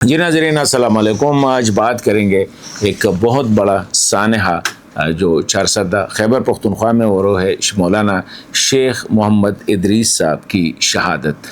جی ناظرین السلام علیکم۔ آج بات کریں گے ایک بہت بڑا سانحہ جو چارسدہ خیبر پختونخوا میں ہو رہا ہے، مولانا شیخ محمد ادریس صاحب کی شہادت۔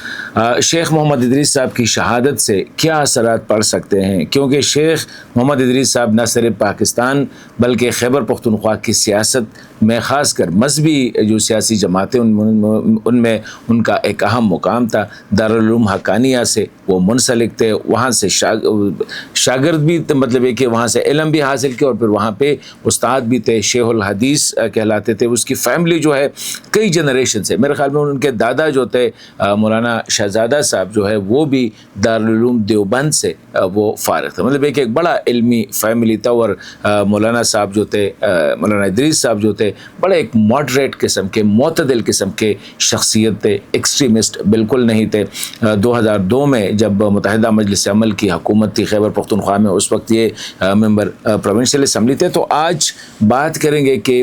شیخ محمد ادریس صاحب کی شہادت سے کیا اثرات پڑ سکتے ہیں؟ کیونکہ شیخ محمد ادریس صاحب نہ صرف پاکستان بلکہ خیبر پختونخوا کی سیاست میں، خاص کر مذہبی جو سیاسی جماعتیں ان میں ان کا ایک اہم مقام تھا۔ دارالعلوم حقانیہ سے وہ منسلک تھے، وہاں سے شاگرد بھی، مطلب ہے کہ وہاں سے علم بھی حاصل کیا، اور پھر وہاں پہ استاد بھی تھے، شیخ الحدیث کہلاتے تھے۔ اس کی فیملی جو ہے کئی جنریشن سے، میرے خیال میں ان کے دادا جو تھے مولانا شہزادہ صاحب جو ہے وہ بھی دارالعلوم دیوبند سے وہ فارغ تھے، مطلب ایک بڑا علمی فیملی تھا۔ اور مولانا صاحب جو تھے، مولانا ادریس صاحب جو تھے، بڑے ایک ماڈریٹ قسم کے، معتدل قسم کے شخصیت تھے، ایکسٹریمسٹ بالکل نہیں تھے۔ 2002 میں جب متحدہ مجلس عمل کی حکومت تھی خیبر پختونخوا میں، اس وقت یہ ممبر پروونشل اسمبلی تھے۔ تو آج بات کریں گے کہ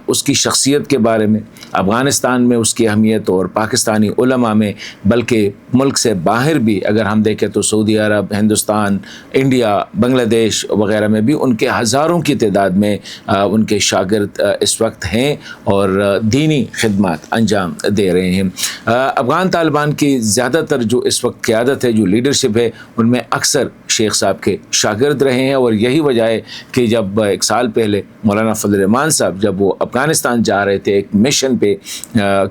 اس کی شخصیت کے بارے میں، افغانستان میں اس کی اہمیت، اور پاکستانی علماء میں، بلکہ ملک سے باہر بھی اگر ہم دیکھیں تو سعودی عرب، ہندوستان، انڈیا، بنگلہ دیش وغیرہ میں بھی ان کے ہزاروں کی تعداد میں ان کے شاگرد اس وقت ہیں اور دینی خدمات انجام دے رہے ہیں۔ افغان طالبان کی زیادہ تر جو اس وقت قیادت ہے، جو لیڈرشپ ہے، ان میں اکثر شیخ صاحب کے شاگرد رہے ہیں، اور یہی وجہ ہے کہ جب ایک سال پہلے مولانا فضل الرحمان صاحب جب وہ افغانستان جا رہے تھے ایک مشن پہ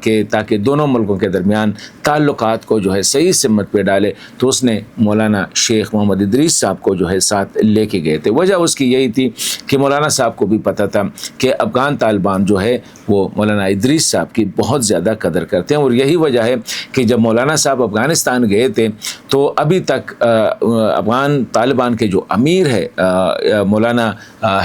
کہ تاکہ دونوں ملکوں کے درمیان تعلقات کو جو ہے صحیح سمت پہ ڈالے، تو اس نے مولانا شیخ محمد ادریس صاحب کو جو ہے ساتھ لے کے گئے تھے۔ وجہ اس کی یہی تھی کہ مولانا صاحب کو بھی پتہ تھا کہ افغان طالبان جو ہے وہ مولانا ادریس صاحب کی بہت زیادہ قدر کرتے ہیں، اور یہی وجہ ہے کہ جب مولانا صاحب افغانستان گئے تھے تو ابھی تک افغان طالبان کے جو امیر ہے مولانا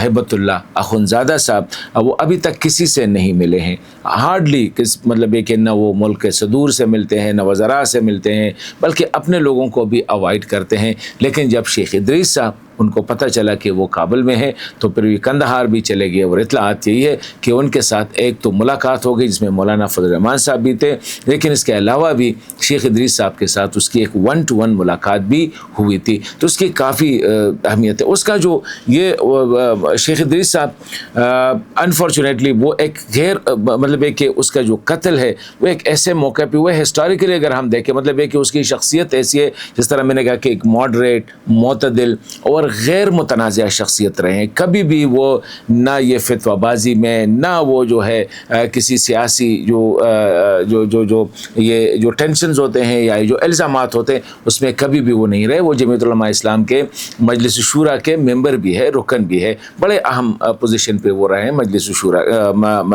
ہیبت اللہ اخندزادہ صاحب، وہ ابھی تک کسی سے نہیں ملے ہیں، ہارڈلی، مطلب یہ کہ نہ وہ ملک کے صدور سے ملتے ہیں، نہ وزراء سے ملتے ہیں، بلکہ اپنے لوگوں کو بھی اوائڈ کرتے ہیں۔ لیکن جب شیخ ادریس صاحب ان کو پتہ چلا کہ وہ کابل میں ہیں تو پھر یہ کندہار بھی چلے گئے، اور اطلاعات یہی ہے کہ ان کے ساتھ ایک تو ملاقات ہو گئی جس میں مولانا فضل الرحمان صاحب بھی تھے، لیکن اس کے علاوہ بھی شیخ ادریس صاحب کے ساتھ اس کی ایک 1 to 1 ملاقات بھی ہوئی تھی، تو اس کی کافی اہمیت ہے۔ اس کا جو یہ شیخ ادریس صاحب انفارچونیٹلی وہ ایک غیر، مطلب ہے کہ اس کا جو قتل ہے وہ ایک ایسے موقع پہ ہوا ہے، ہسٹوریکلی اگر ہم دیکھیں، مطلب ہے کہ اس کی شخصیت ایسی ہے، جس طرح میں نے کہا کہ ایک ماڈریٹ، معتدل اور غیر متنازع شخصیت رہے ہیں۔ کبھی بھی وہ نہ یہ فتویٰ بازی میں، نہ وہ جو ہے کسی سیاسی جو یہ جو ٹینشنز ہوتے ہیں یا جو الزامات ہوتے ہیں اس میں کبھی بھی وہ نہیں رہے۔ وہ جمعیت علماء اسلام کے مجلس شورا کے ممبر بھی ہے، رکن بھی ہے، بڑے اہم پوزیشن پہ وہ رہے ہیں مجلس شورا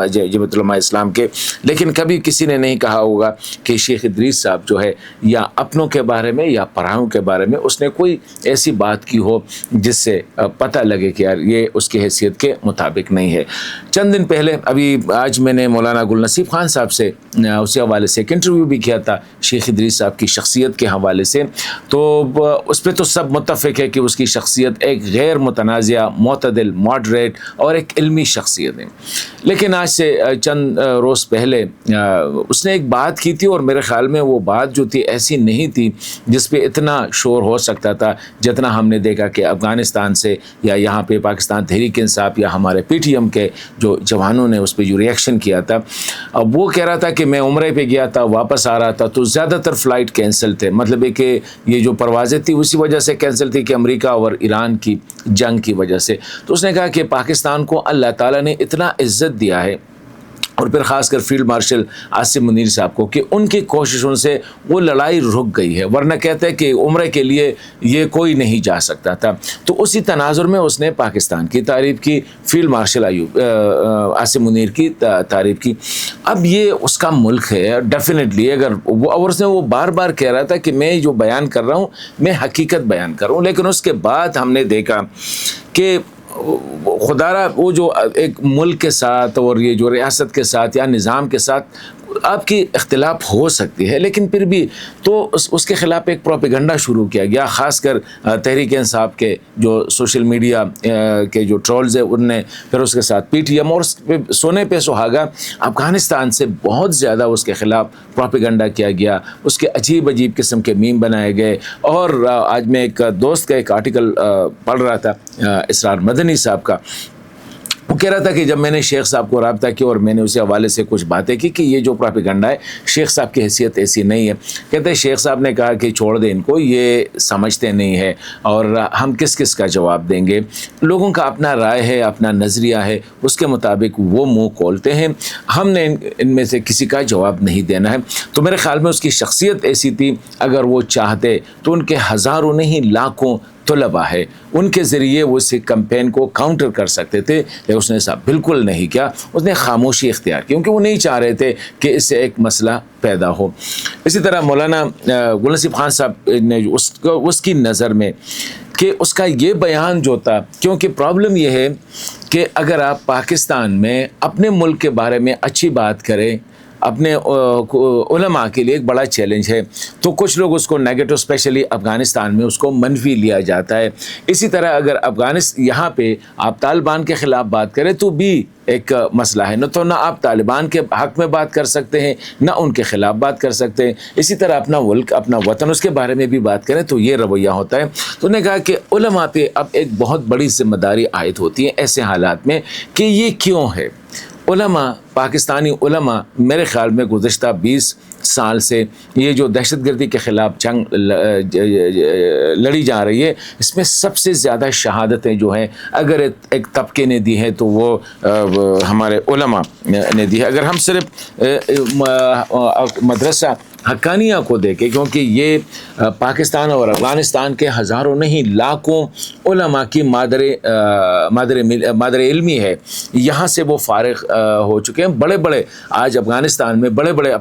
جمعیت علماء اسلام کے، لیکن کبھی کسی نے نہیں کہا ہوگا کہ شیخ ادریس صاحب جو ہے یا اپنوں کے بارے میں یا پرہاؤں کے بارے میں اس نے کوئی ایسی بات کی ہو جس سے پتہ لگے کہ یار یہ اس کی حیثیت کے مطابق نہیں ہے۔ چند دن پہلے، ابھی آج میں نے مولانا گل نصیب خان صاحب سے اسی حوالے سے ایک انٹرویو بھی کیا تھا شیخ ادریس صاحب کی شخصیت کے حوالے سے، تو اس پہ تو سب متفق ہے کہ اس کی شخصیت ایک غیر متنازع، معتدل، ماڈریٹ اور ایک علمی شخصیت ہے۔ لیکن آج سے چند روز پہلے اس نے ایک بات کی تھی، اور میرے خیال میں وہ بات جو تھی ایسی نہیں تھی جس پہ اتنا شور ہو سکتا تھا جتنا ہم نے دیکھا کہ افغانستان سے یا یہاں پہ پاکستان تحریک انصاف یا ہمارے پی ٹی ایم کے جو جوانوں نے اس پہ جو ریئیکشن کیا تھا۔ اب وہ کہہ رہا تھا کہ میں عمرے پہ گیا تھا، واپس آ رہا تھا تو زیادہ تر فلائٹ کینسل تھے، مطلب ہے کہ یہ جو پروازیں تھی اسی وجہ سے کینسل تھی کہ امریکہ اور ایران کی جنگ کی وجہ سے۔ تو اس نے کہا کہ پاکستان کو اللہ تعالیٰ نے اتنا عزت دیا ہے، اور پھر خاص کر فیلڈ مارشل عاصم منیر صاحب کو، کہ ان کی کوششوں سے وہ لڑائی رک گئی ہے، ورنہ کہتے ہیں کہ عمرے کے لیے یہ کوئی نہیں جا سکتا تھا۔ تو اسی تناظر میں اس نے پاکستان کی تعریف کی، فیلڈ مارشل عاصم منیر کی تعریف کی۔ اب یہ اس کا ملک ہے ڈیفینیٹلی، اگر اور اس نے وہ بار بار کہہ رہا تھا کہ میں جو بیان کر رہا ہوں میں حقیقت بیان کر رہا ہوں، لیکن اس کے بعد ہم نے دیکھا کہ خدا را وہ جو ایک ملک کے ساتھ اور یہ جو ریاست کے ساتھ یا نظام کے ساتھ آپ کی اختلاف ہو سکتی ہے، لیکن پھر بھی تو اس کے خلاف ایک پروپیگنڈا شروع کیا گیا، خاص کر تحریک انصاف کے جو سوشل میڈیا کے جو ٹرولز ہیں ان نے، پھر اس کے ساتھ پی ٹی ایم، اور اس پہ سونے پہ سہاگا افغانستان سے بہت زیادہ اس کے خلاف پروپیگنڈا کیا گیا، اس کے عجیب عجیب قسم کے میم بنائے گئے. اور آج میں ایک دوست کا ایک آرٹیکل پڑھ رہا تھا، اسرار مدنی صاحب کا، وہ کہہ رہا تھا کہ جب میں نے شیخ صاحب کو رابطہ کیا اور میں نے اسی حوالے سے کچھ باتیں کی کہ یہ جو پروپیگنڈا ہے شیخ صاحب کی حیثیت ایسی نہیں ہے. کہتے ہیں شیخ صاحب نے کہا کہ چھوڑ دیں ان کو، یہ سمجھتے نہیں ہے اور ہم کس کس کا جواب دیں گے. لوگوں کا اپنا رائے ہے، اپنا نظریہ ہے، اس کے مطابق وہ منہ کھولتے ہیں، ہم نے ان میں سے کسی کا جواب نہیں دینا ہے. تو میرے خیال میں اس کی شخصیت ایسی تھی، اگر وہ چاہتے تو ان کے ہزاروں نہیں لاکھوں طلبہ ہے، ان کے ذریعے وہ اس کمپین کو کاؤنٹر کر سکتے تھے، لیکن اس نے ایسا بالکل نہیں کیا. اس نے خاموشی اختیار کی کیونکہ وہ نہیں چاہ رہے تھے کہ اس سے ایک مسئلہ پیدا ہو. اسی طرح مولانا گل نصیب خان صاحب نے اس کی نظر میں کہ اس کا یہ بیان جو تھا، کیونکہ پرابلم یہ ہے کہ اگر آپ پاکستان میں اپنے ملک کے بارے میں اچھی بات کریں، اپنے علماء کے لیے ایک بڑا چیلنج ہے، تو کچھ لوگ اس کو نیگیٹو، اسپیشلی افغانستان میں اس کو منفی لیا جاتا ہے. اسی طرح اگر یہاں پہ آپ طالبان کے خلاف بات کریں تو بھی ایک مسئلہ ہے، نہ آپ طالبان کے حق میں بات کر سکتے ہیں، نہ ان کے خلاف بات کر سکتے ہیں. اسی طرح اپنا ملک، اپنا وطن، اس کے بارے میں بھی بات کریں تو یہ رویہ ہوتا ہے. تو انہوں نے کہا کہ علماء پہ اب ایک بہت بڑی ذمہ داری عائد ہوتی ہے ایسے حالات میں کہ یہ کیوں ہے. علماء، پاکستانی علماء میرے خیال میں گزشتہ 20 سال سے یہ جو دہشت گردی کے خلاف جنگ لڑی جا رہی ہے، اس میں سب سے زیادہ شہادتیں جو ہیں اگر ایک طبقے نے دی ہیں تو وہ ہمارے علماء نے دی ہے. اگر ہم صرف مدرسہ حقانیہ کو دیکھیں، کیونکہ یہ پاکستان اور افغانستان کے ہزاروں نہیں لاکھوں علماء کی مادر علمی ہے، یہاں سے وہ فارغ ہو چکے ہیں. بڑے بڑے آج افغانستان میں بڑے بڑے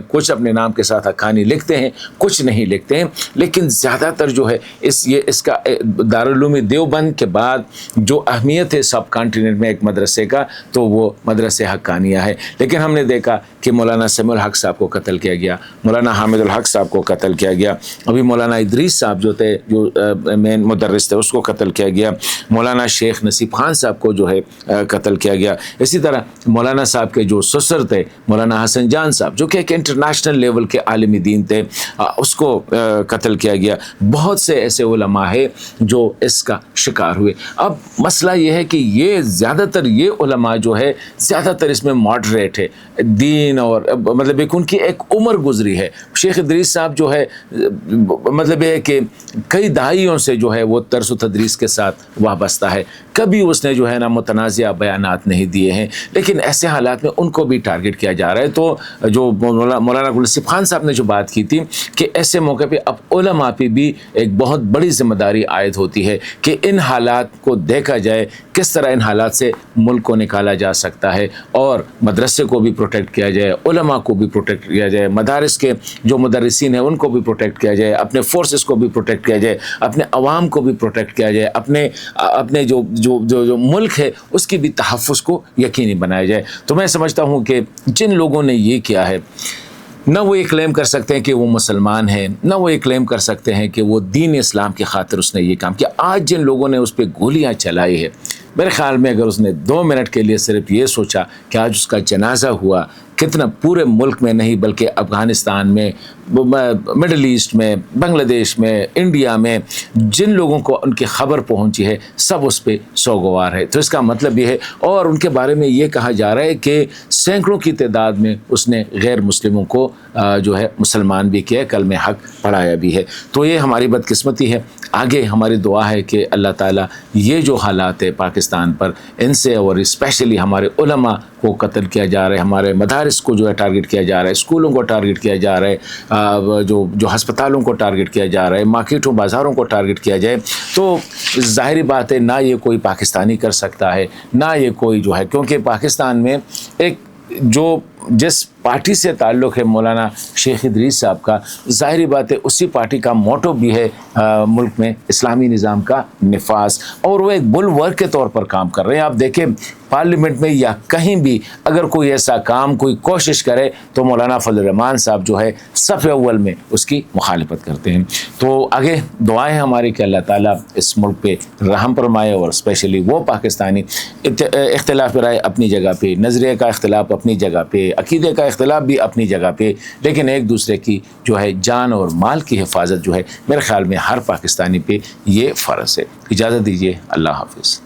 کچھ اپنے نام کے ساتھ حقانی لکھتے ہیں، کچھ نہیں لکھتے ہیں، لیکن زیادہ تر جو ہے اس کا دارالعلوم دیوبند کے بعد جو اہمیت ہے سب کانٹیننٹ میں ایک مدرسے کا، تو وہ مدرسے حقانیہ ہے. لیکن ہم نے دیکھا کہ مولانا سمیع الحق صاحب کو قتل کیا گیا، مولانا حامد الحق صاحب کو قتل کیا گیا، ابھی مولانا ادریس صاحب جو تھے، جو مین مدرس تھے، اس کو قتل کیا گیا، مولانا شیخ نصیب خان صاحب کو جو ہے قتل کیا گیا. اسی طرح مولانا صاحب کے جو سسر تھے مولانا حسن جان صاحب، جو کہ ایک انٹرنیشنل لیول کے عالم دین تھے، اس کو قتل کیا گیا. بہت سے ایسے علماء ہیں جو اس کا شکار ہوئے. اب مسئلہ یہ ہے کہ یہ زیادہ تر یہ علماء جو ہے زیادہ تر اس میں ماڈریٹ ہے، دین اور مطلب ان کی ایک عمر گزری ہے. شیخ ادریس صاحب جو ہے مطلب یہ ہے کہ کئی دہائیوں سے جو ہے وہ درس و تدریس کے ساتھ وابستہ ہے، کبھی اس نے جو ہے نا متنازع بیانات نہیں دیے ہیں، لیکن ایسے حالات میں ان کو بھی ٹارگٹ کیا جا رہا ہے. تو جو مولانا گل نصیب خان صاحب نے جو بات کی تھی کہ ایسے موقع پہ اب علماء پہ بھی ایک بہت بڑی ذمہ داری عائد ہوتی ہے کہ ان حالات کو دیکھا جائے، کس طرح ان حالات سے ملک کو نکالا جا سکتا ہے اور مدرسے کو بھی پروٹیکٹ کیا جائے، علماء کو بھی پروٹیکٹ کیا جائے، مدارس کے جو مدرسین ہیں ان کو بھی پروٹیکٹ کیا جائے، اپنے فورسز کو بھی پروٹیکٹ کیا جائے، اپنے عوام کو بھی پروٹیکٹ کیا جائے، اپنے جو ملک ہے اس کی بھی تحفظ کو یقینی بنایا جائے. تو میں سمجھتا ہوں کہ جن لوگوں نے یہ کیا ہے، نہ وہ یہ کلیم کر سکتے ہیں کہ وہ مسلمان ہیں، نہ وہ یہ کلیم کر سکتے ہیں کہ وہ دین اسلام کی خاطر اس نے یہ کام کیا. آج جن لوگوں نے اس پہ گولیاں چلائی ہے، میرے خیال میں اگر اس نے 2 منٹ کے لیے صرف یہ سوچا کہ آج اس کا جنازہ ہوا، کتنا پورے ملک میں نہیں بلکہ افغانستان میں، مڈل ایسٹ میں، بنگلہ دیش میں، انڈیا میں جن لوگوں کو ان کی خبر پہنچی ہے سب اس پہ سوگوار ہے. تو اس کا مطلب یہ ہے، اور ان کے بارے میں یہ کہا جا رہا ہے کہ سینکڑوں کی تعداد میں اس نے غیر مسلموں کو جو ہے مسلمان بھی کیا، کلمہ حق پڑھایا بھی ہے. تو یہ ہماری بدقسمتی ہے. آگے ہماری دعا ہے کہ اللہ تعالیٰ یہ جو حالات ہے پاکستان پر، ان سے اور اسپیشلی ہمارے علماء کو قتل کیا جا رہا ہے، ہمارے مدارس کو جو ہے ٹارگٹ کیا جا رہا ہے، اسکولوں کو ٹارگٹ کیا جا رہا ہے، جو ہسپتالوں کو ٹارگٹ کیا جا رہا ہے، مارکیٹوں بازاروں کو ٹارگٹ کیا جائے، تو ظاہری بات ہے نہ یہ کوئی پاکستانی کر سکتا ہے، نہ یہ کوئی جو ہے، کیونکہ پاکستان میں ایک جو جس پارٹی سے تعلق ہے مولانا شیخ ادریس صاحب کا، ظاہری بات ہے اسی پارٹی کا موٹو بھی ہے ملک میں اسلامی نظام کا نفاذ، اور وہ ایک بلورک کے طور پر کام کر رہے ہیں۔ آپ دیکھیں پارلیمنٹ میں یا کہیں بھی اگر کوئی ایسا کام کوئی کوشش کرے تو مولانا فضل الرحمان صاحب جو ہے صف اول میں اس کی مخالفت کرتے ہیں۔ تو آگے دعائیں ہماری کہ اللہ تعالیٰ اس ملک پہ رحم فرمائے، اور اسپیشلی وہ پاکستانی اختلاف رائے اپنی جگہ پہ، نظریے کا اختلاف اپنی جگہ پہ، عقیدے کا اختلاف بھی اپنی جگہ پہ، لیکن ایک دوسرے کی جو ہے جان اور مال کی حفاظت جو ہے میرے خیال میں ہر پاکستانی پہ یہ فرض ہے۔ اجازت دیجیے، اللہ حافظ۔